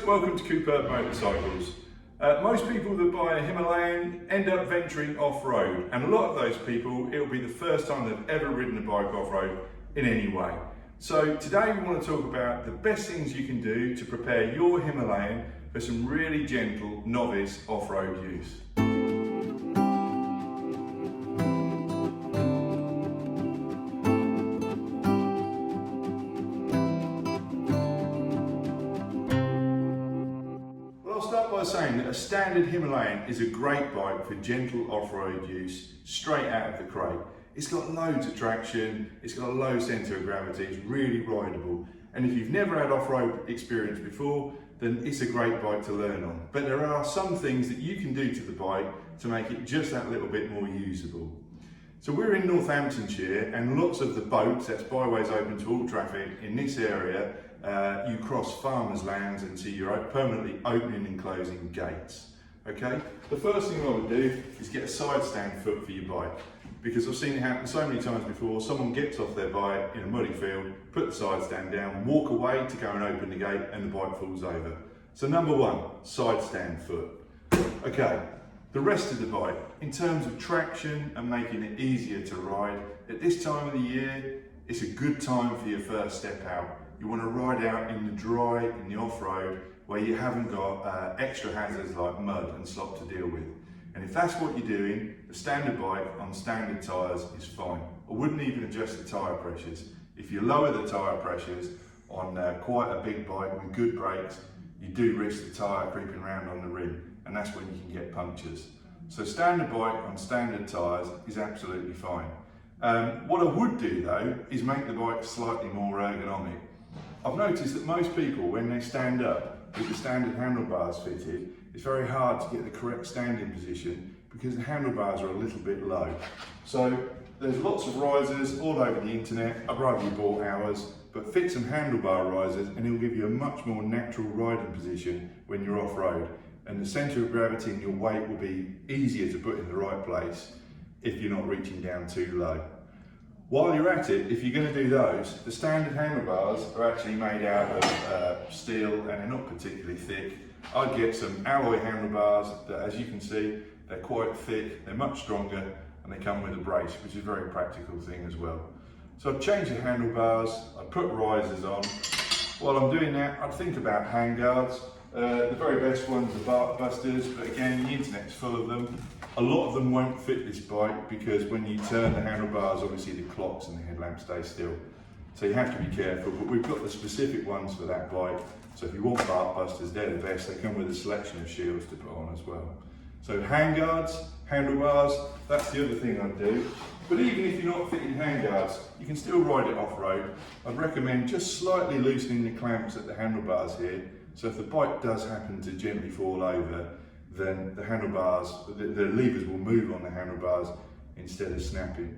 welcome to Cooper Motorcycles. Most people that buy a Himalayan end up venturing off-road, and a lot of those people, it'll be the first time they've ever ridden a bike off-road in any way. So today we want to talk about the best things you can do to prepare your Himalayan for some really gentle novice off-road use. Saying that a standard Himalayan is a great bike for gentle off-road use straight out of the crate. It's got loads of traction, it's got a low centre of gravity, it's really rideable, and if you've never had off-road experience before, then it's a great bike to learn on. But there are some things that you can do to the bike to make it just that little bit more usable. So we're in Northamptonshire, and lots of the boats, that's byways open to all traffic in this area, you cross farmers' lands and so you're permanently opening and closing gates. Okay? The first thing I would do is get a side stand foot for your bike, because I've seen it happen so many times before. Someone gets off their bike in a muddy field, put the side stand down, walk away to go and open the gate, and the bike falls over. So number one, side stand foot. Okay, the rest of the bike, in terms of traction and making it easier to ride, at this time of the year, it's a good time for your first step out. You want to ride out in the dry, in the off-road, where you haven't got extra hazards like mud and slop to deal with. And if that's what you're doing, the standard bike on standard tyres is fine. I wouldn't even adjust the tyre pressures. If you lower the tyre pressures on quite a big bike with good brakes, you do risk the tyre creeping around on the rim, and that's when you can get punctures. So standard bike on standard tyres is absolutely fine. What I would do though, is make the bike slightly more ergonomic. I've noticed that most people, when they stand up with the standard handlebars fitted, it's very hard to get the correct standing position because the handlebars are a little bit low. So there's lots of risers all over the internet. I've rather you bought ours, but fit some handlebar risers and it'll give you a much more natural riding position when you're off-road. And the centre of gravity and your weight will be easier to put in the right place if you're not reaching down too low. While you're at it, if you're going to do those, the standard handlebars are actually made out of steel and they're not particularly thick. I'd get some alloy handlebars that, as you can see, they're quite thick, they're much stronger, and they come with a brace, which is a very practical thing as well. So I've changed the handlebars, I put risers on. While I'm doing that, I'd think about handguards. The very best ones are Bark Busters, but again, the internet's full of them. A lot of them won't fit this bike because when you turn the handlebars, obviously the clocks and the headlamp stay still. So you have to be careful, but we've got the specific ones for that bike. So if you want Bark Busters, they're the best. They come with a selection of shields to put on as well. So handguards, handlebars, that's the other thing I'd do. But even if you're not fitting handguards, you can still ride it off-road. I'd recommend just slightly loosening the clamps at the handlebars here. So if the bike does happen to gently fall over, then the handlebars, the levers will move on the handlebars instead of snapping.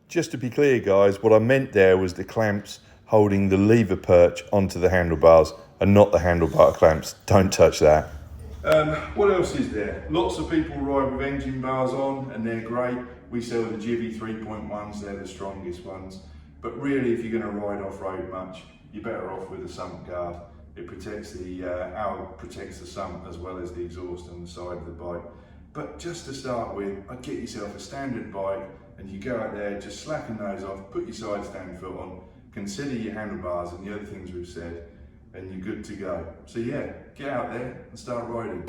Just to be clear guys, what I meant there was the clamps holding the lever perch onto the handlebars and not the handlebar clamps. Don't touch that. What else is there? Lots of people ride with engine bars on and they're great. We sell the Jivy 3.1s, they're the strongest ones. But really if you're going to ride off-road much, you're better off with a sump guard. It protects protects the sump as well as the exhaust on the side of the bike. But just to start with, I'd get yourself a standard bike and you go out there, just slacken those off, put your side stand foot on, consider your handlebars and the other things we've said, and you're good to go. So yeah, get out there and start riding.